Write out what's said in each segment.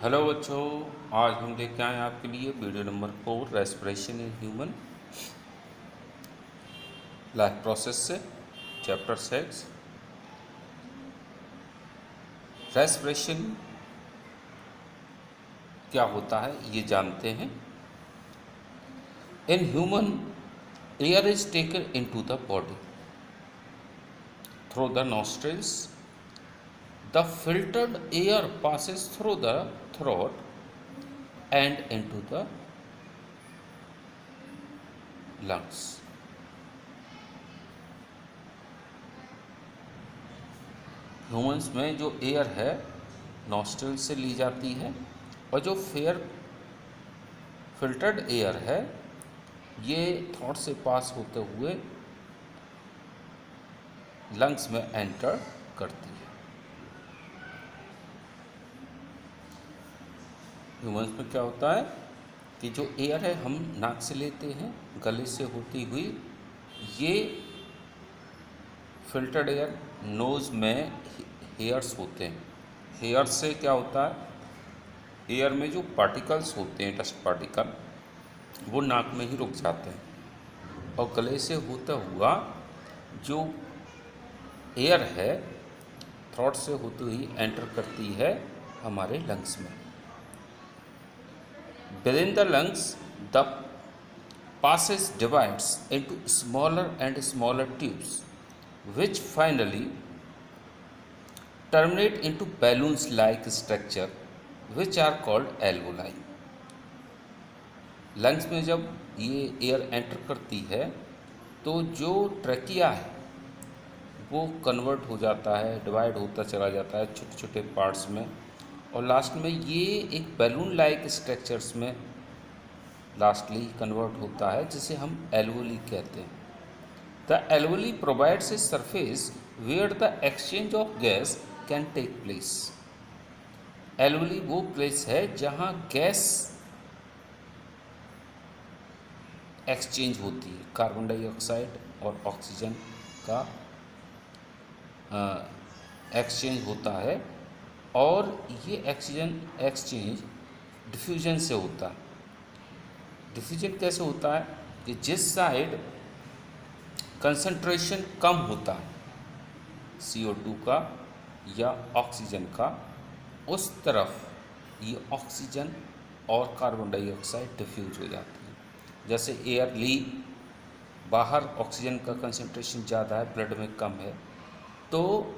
Hello बच्चों, आज हम लेके आए हैं आपके लिए video number 4 respiration in human life process से चैप्टर 6। रेस्पिरेशन क्या होता है ये जानते हैं। In human air is taken into the body through the nostrils. The filtered air passes through the throat and into the lungs। Humans में जो air है नॉस्ट्रल से ली जाती है और जो फिल्टर्ड एयर है ये थ्रोट से पास होते हुए लंग्स में एंटर करती है। ह्यूमंस में क्या होता है कि जो एयर है हम नाक से लेते हैं, गले से होती हुई ये फिल्टर्ड एयर नोज़ में हेयर्स होते हैं। हेयर से क्या होता है, एयर में जो पार्टिकल्स होते हैं डस्ट पार्टिकल वो नाक में ही रुक जाते हैं और गले से होता हुआ जो एयर है थ्रोट से होती हुई एंटर करती है हमारे लंग्स में। Within the lungs the passes divides into smaller and smaller tubes which finally terminate into balloons like structure which are called alveoli। Lungs में जब ये एयर एंटर करती है तो जो ट्रैकिया है वो कन्वर्ट हो जाता है, डिवाइड होता चला जाता है छोटे छोटे पार्ट्स में और लास्ट में ये एक बैलून लाइक स्ट्रक्चर्स में लास्टली कन्वर्ट होता है जिसे हम एल्वोली कहते हैं। The alveoli provides a surface where the exchange of gas can take place. Alveoli वो प्लेस है जहाँ गैस एक्सचेंज होती है, कार्बन डाइऑक्साइड और ऑक्सीजन का एक्सचेंज होता है और ये एक्सचेंज डिफ्यूजन से होता है। डिफ्यूजन कैसे होता है कि जिस साइड कंसंट्रेशन कम होता है CO2 का या ऑक्सीजन का उस तरफ ये ऑक्सीजन और कार्बन डाइऑक्साइड डिफ्यूज हो जाती है। जैसे एयर ली बाहर ऑक्सीजन का कंसंट्रेशन ज़्यादा है, ब्लड में कम है, तो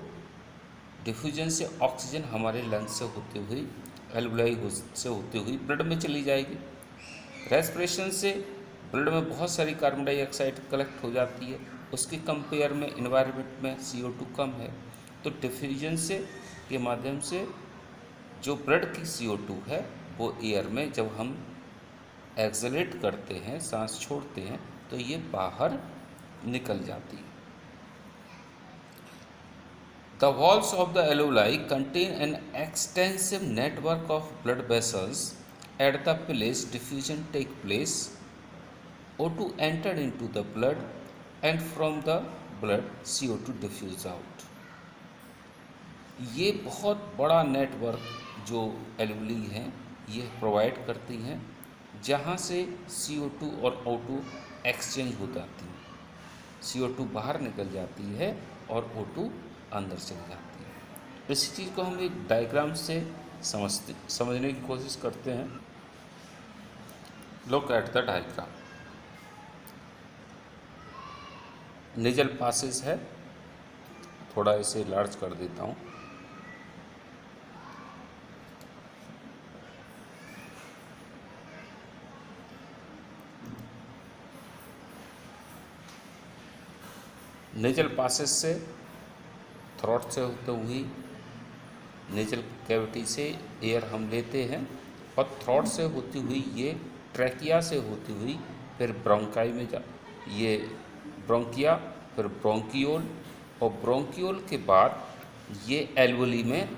डिफ्यूजन से ऑक्सीजन हमारे लंग्स से होती हुई एल्वोलाई से होती हुई ब्लड में चली जाएगी। रेस्पिरेशन से ब्लड में बहुत सारी कार्बन डाइऑक्साइड कलेक्ट हो जाती है, उसके कंपेयर में इन्वायरमेंट में CO2 कम है, तो डिफ्यूजन से के माध्यम से जो ब्लड की CO2 है वो एयर में जब हम एक्सलेट करते हैं, सांस छोड़ते हैं, तो ये बाहर निकल जाती है। The walls of the alveoli contain an extensive network of blood vessels. At the place diffusion take place, O2 entered into the blood and from the blood CO2 diffuse out। ये बहुत बड़ा नेटवर्क जो alveoli हैं ये provide करती हैं जहाँ से CO2 और O2 एक्सचेंज हो जाती है। CO2 बाहर निकल जाती है और O2 अंदर चली जाती है। इसी चीज़ को हम एक डायग्राम से समझने की कोशिश करते हैं। Look at the diagram. Nasal passes है, थोड़ा इसे लार्ज कर देता हूँ। नेजल पासेस से थ्रोट से होते हुई नेजल कैविटी से एयर हम लेते हैं और थ्रोट से होती हुई ये ट्रैकिया से होती हुई फिर ब्रोंकाई में ये ब्रोंकिया, फिर ब्रोंकियोल और ब्रोंकियोल के बाद ये एल्वोली में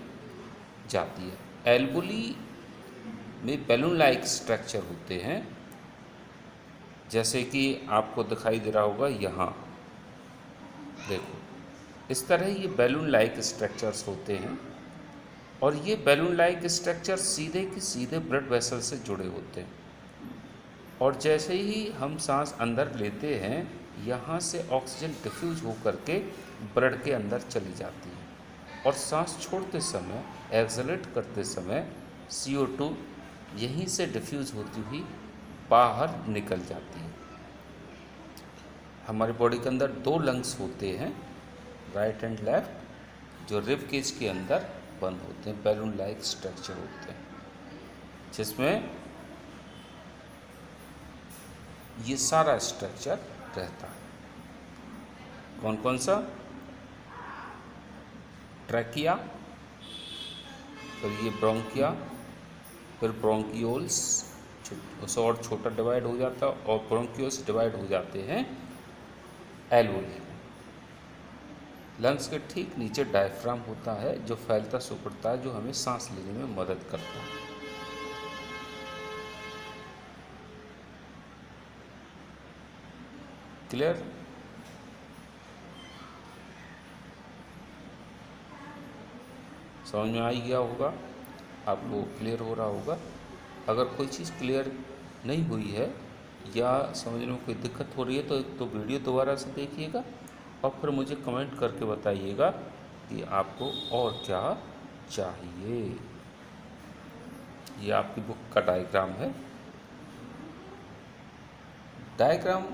जाती है। एल्वोली में बैलून लाइक स्ट्रक्चर होते हैं, जैसे कि आपको दिखाई दे रहा होगा यहाँ देखो, इस तरह ये बैलून लाइक स्ट्रक्चर्स होते हैं और ये बैलून लाइक स्ट्रक्चर सीधे के सीधे ब्लड वेसल से जुड़े होते हैं, और जैसे ही हम सांस अंदर लेते हैं यहाँ से ऑक्सीजन डिफ्यूज होकर के ब्लड के अंदर चली जाती है, और सांस छोड़ते समय, एक्सलेट करते समय CO2 यहीं से डिफ्यूज होती हुई बाहर निकल जाती है। हमारी बॉडी के अंदर 2 लंग्स होते हैं, राइट एंड लेफ्ट, जो रिब केज के अंदर बंद होते हैं, बैलून लाइक स्ट्रक्चर होते हैं, जिसमें ये सारा स्ट्रक्चर रहता है। कौन कौन सा? ट्रैकिया, फिर ये ब्रोंकिया, फिर ब्रोंकियोल्स, उससे और छोटा डिवाइड हो जाता है, और ब्रोंकियोल्स डिवाइड हो जाते हैं एल्वोली। लंग्स के ठीक नीचे डायफ्राम होता है जो फैलता सिकुड़ता है, जो हमें सांस लेने में मदद करता है। क्लियर? समझ में आ गया होगा, आपको क्लियर हो रहा होगा। अगर कोई चीज़ क्लियर नहीं हुई है या समझने में कोई दिक्कत हो रही है तो वीडियो दोबारा से देखिएगा, और फिर मुझे कमेंट करके बताइएगा कि आपको और क्या चाहिए। ये आपकी बुक का डायग्राम है। डायग्राम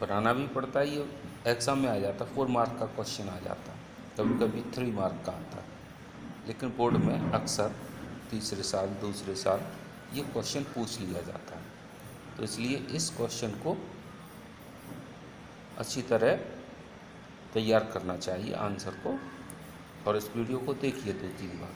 बनाना भी पड़ता है, ये एग्ज़ाम में आ जाता है, 4 मार्क का क्वेश्चन आ जाता है, कभी कभी 3 मार्क का आता है, लेकिन बोर्ड में अक्सर तीसरे साल, दूसरे साल ये क्वेश्चन पूछ लिया जाता है। तो इसलिए इस क्वेश्चन को अच्छी तरह तैयार करना चाहिए आंसर को, और इस वीडियो को देखिए 2-3 बार।